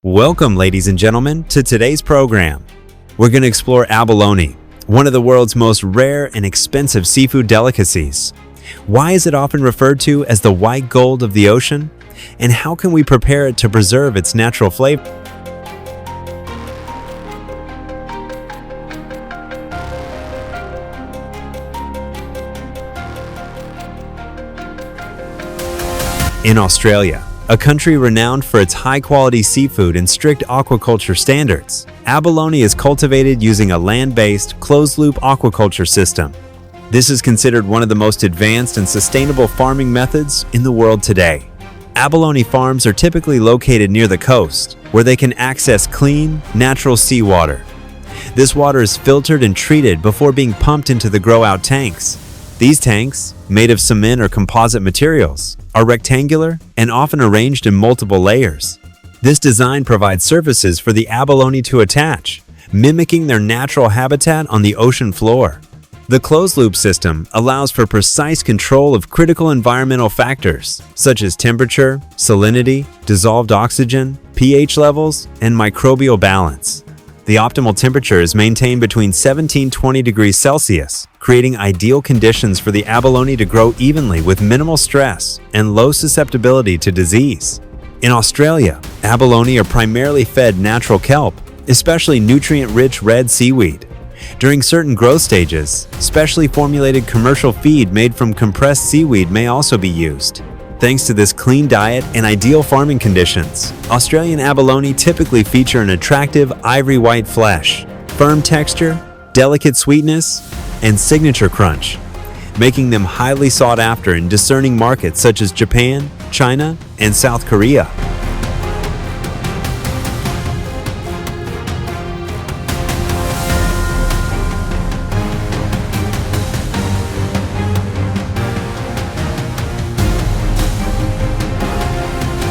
Welcome, ladies and gentlemen, to today's program. We're going to explore abalone, one of the world's most rare and expensive seafood delicacies. Why is it often referred to as the white gold of the ocean? And how can we prepare it to preserve its natural flavor? In Australia, a country renowned for its high-quality seafood and strict aquaculture standards, abalone is cultivated using a land-based, closed-loop aquaculture system. This is considered one of the most advanced and sustainable farming methods in the world today. Abalone farms are typically located near the coast, where they can access clean, natural seawater. This water is filtered and treated before being pumped into the grow-out tanks. These tanks, made of cement or composite materials, are rectangular and often arranged in multiple layers. This design provides surfaces for the abalone to attach, mimicking their natural habitat on the ocean floor. The closed-loop system allows for precise control of critical environmental factors, such as temperature, salinity, dissolved oxygen, pH levels, and microbial balance. The optimal temperature is maintained between 17–20 degrees Celsius, creating ideal conditions for the abalone to grow evenly with minimal stress and low susceptibility to disease. In Australia, abalone are primarily fed natural kelp, especially nutrient-rich red seaweed. During certain growth stages, specially formulated commercial feed made from compressed seaweed may also be used. Thanks to this clean diet and ideal farming conditions, Australian abalone typically feature an attractive ivory white flesh, firm texture, delicate sweetness, and signature crunch, making them highly sought after in discerning markets such as Japan, China, and South Korea.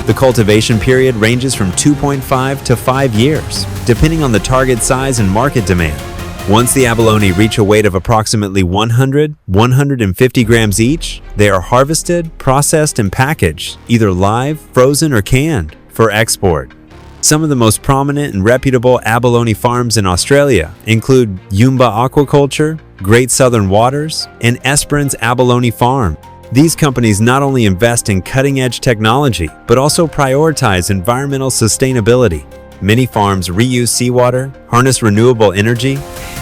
The cultivation period ranges from 2.5 to 5 years, depending on the target size and market demand. Once the abalone reach a weight of approximately 100–150 grams each, they are harvested, processed, and packaged, either live, frozen, or canned, for export. Some of the most prominent and reputable abalone farms in Australia include Yumba Aquaculture, Great Southern Waters, and Esperance Abalone Farm. These companies not only invest in cutting-edge technology, but also prioritize environmental sustainability. Many farms reuse seawater, harness renewable energy,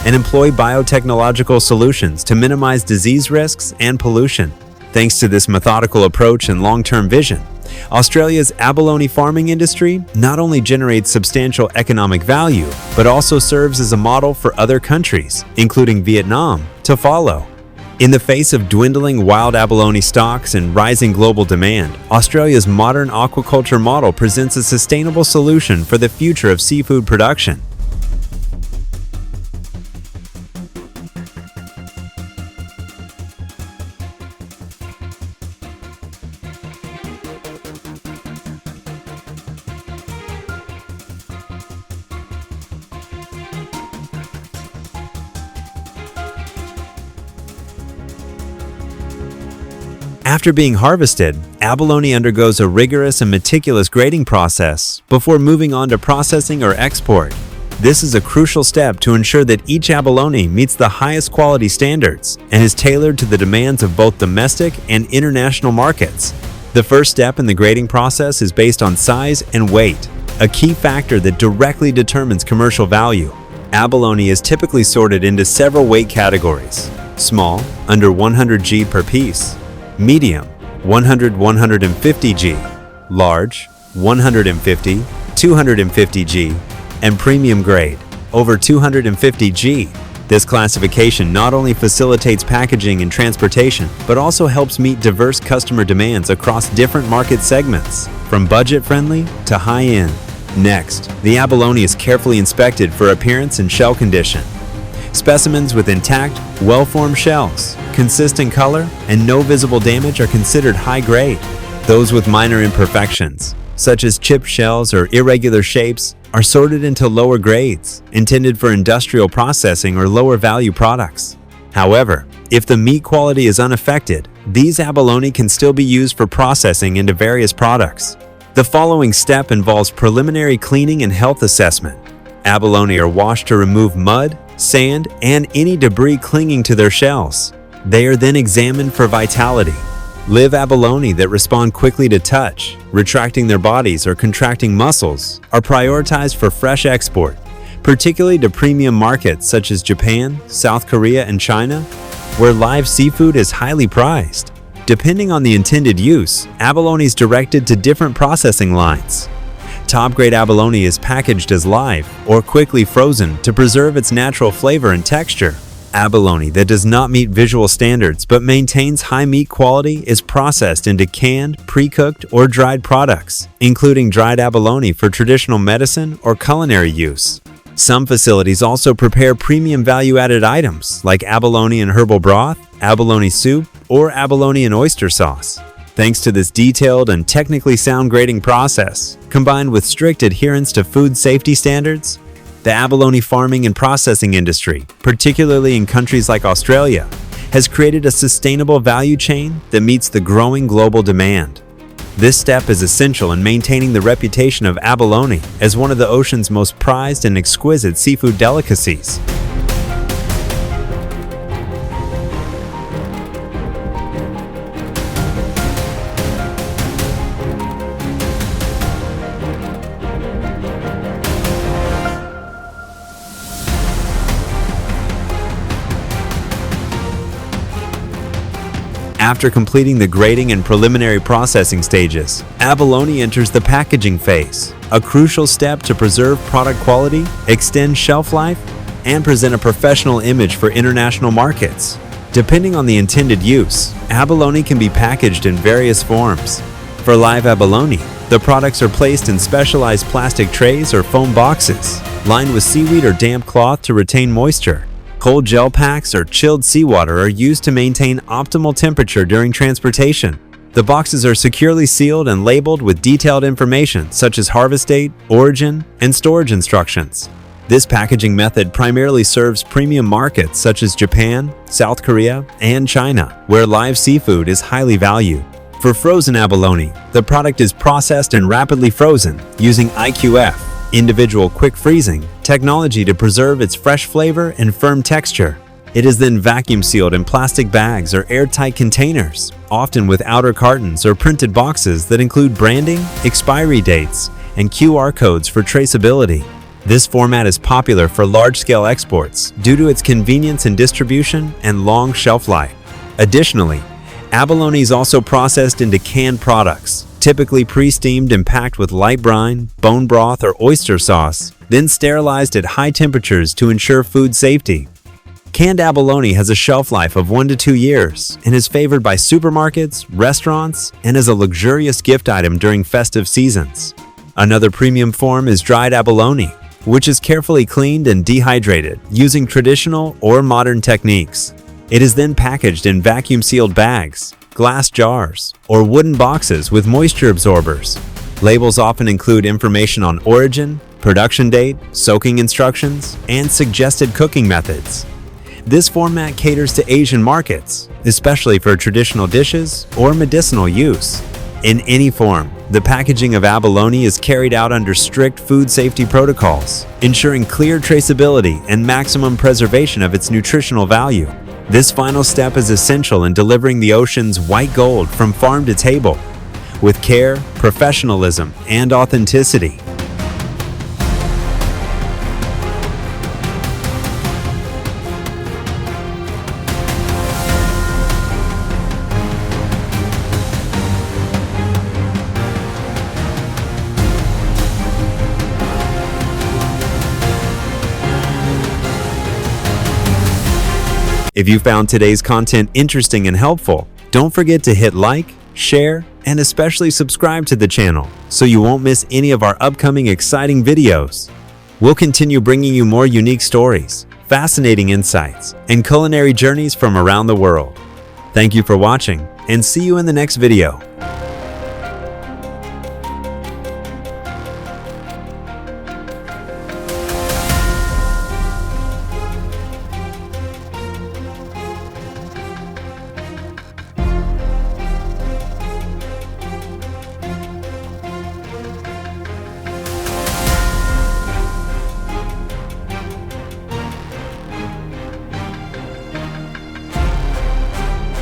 and employ biotechnological solutions to minimize disease risks and pollution. Thanks to this methodical approach and long-term vision, Australia's abalone farming industry not only generates substantial economic value, but also serves as a model for other countries, including Vietnam, to follow. In the face of dwindling wild abalone stocks and rising global demand, Australia's modern aquaculture model presents a sustainable solution for the future of seafood production. After being harvested, abalone undergoes a rigorous and meticulous grading process before moving on to processing or export. This is a crucial step to ensure that each abalone meets the highest quality standards and is tailored to the demands of both domestic and international markets. The first step in the grading process is based on size and weight, a key factor that directly determines commercial value. Abalone is typically sorted into several weight categories: small, under 100 g per piece; medium, 100–150 g, large, 150–250 g, and premium grade, over 250 g. This classification not only facilitates packaging and transportation, but also helps meet diverse customer demands across different market segments, from budget-friendly to high-end. Next, the abalone is carefully inspected for appearance and shell condition. Specimens with intact, well-formed shells, consistent color, and no visible damage are considered high grade. Those with minor imperfections, such as chipped shells or irregular shapes, are sorted into lower grades, intended for industrial processing or lower value products. However, if the meat quality is unaffected, these abalone can still be used for processing into various products. The following step involves preliminary cleaning and health assessment. Abalone are washed to remove mud, sand, and any debris clinging to their shells. They are then examined for vitality. Live abalone that respond quickly to touch, retracting their bodies or contracting muscles, are prioritized for fresh export, particularly to premium markets such as Japan, South Korea, and China, where live seafood is highly prized. Depending on the intended use, abalone is directed to different processing lines. Top-grade abalone is packaged as live or quickly frozen to preserve its natural flavor and texture. Abalone that does not meet visual standards but maintains high meat quality is processed into canned, pre-cooked, or dried products, including dried abalone for traditional medicine or culinary use. Some facilities also prepare premium value-added items like abalone and herbal broth, abalone soup, or abalone and oyster sauce. Thanks to this detailed and technically sound grading process, combined with strict adherence to food safety standards, the abalone farming and processing industry, particularly in countries like Australia, has created a sustainable value chain that meets the growing global demand. This step is essential in maintaining the reputation of abalone as one of the ocean's most prized and exquisite seafood delicacies. After completing the grading and preliminary processing stages, abalone enters the packaging phase, a crucial step to preserve product quality, extend shelf life, and present a professional image for international markets. Depending on the intended use, abalone can be packaged in various forms. For live abalone, the products are placed in specialized plastic trays or foam boxes, lined with seaweed or damp cloth to retain moisture. Cold gel packs or chilled seawater are used to maintain optimal temperature during transportation. The boxes are securely sealed and labeled with detailed information such as harvest date, origin, and storage instructions. This packaging method primarily serves premium markets such as Japan, South Korea, and China, where live seafood is highly valued. For frozen abalone, the product is processed and rapidly frozen using IQF, individual quick freezing, technology to preserve its fresh flavor and firm texture. It is then vacuum sealed in plastic bags or airtight containers, often with outer cartons or printed boxes that include branding, expiry dates, and QR codes for traceability. This format is popular for large-scale exports due to its convenience in distribution and long shelf life. Additionally, abalone is also processed into canned products, typically pre-steamed and packed with light brine, bone broth, or oyster sauce, then sterilized at high temperatures to ensure food safety. Canned abalone has a shelf life of 1 to 2 years and is favored by supermarkets, restaurants, and as a luxurious gift item during festive seasons. Another premium form is dried abalone, which is carefully cleaned and dehydrated using traditional or modern techniques. It is then packaged in vacuum-sealed bags, glass jars, or wooden boxes with moisture absorbers. Labels often include information on origin, production date, soaking instructions, and suggested cooking methods. This format caters to Asian markets, especially for traditional dishes or medicinal use. In any form, the packaging of abalone is carried out under strict food safety protocols, ensuring clear traceability and maximum preservation of its nutritional value. This final step is essential in delivering the ocean's white gold from farm to table, with care, professionalism, and authenticity. If you found today's content interesting and helpful, don't forget to hit like, share, and especially subscribe to the channel so you won't miss any of our upcoming exciting videos. We'll continue bringing you more unique stories, fascinating insights, and culinary journeys from around the world. Thank you for watching, and see you in the next video.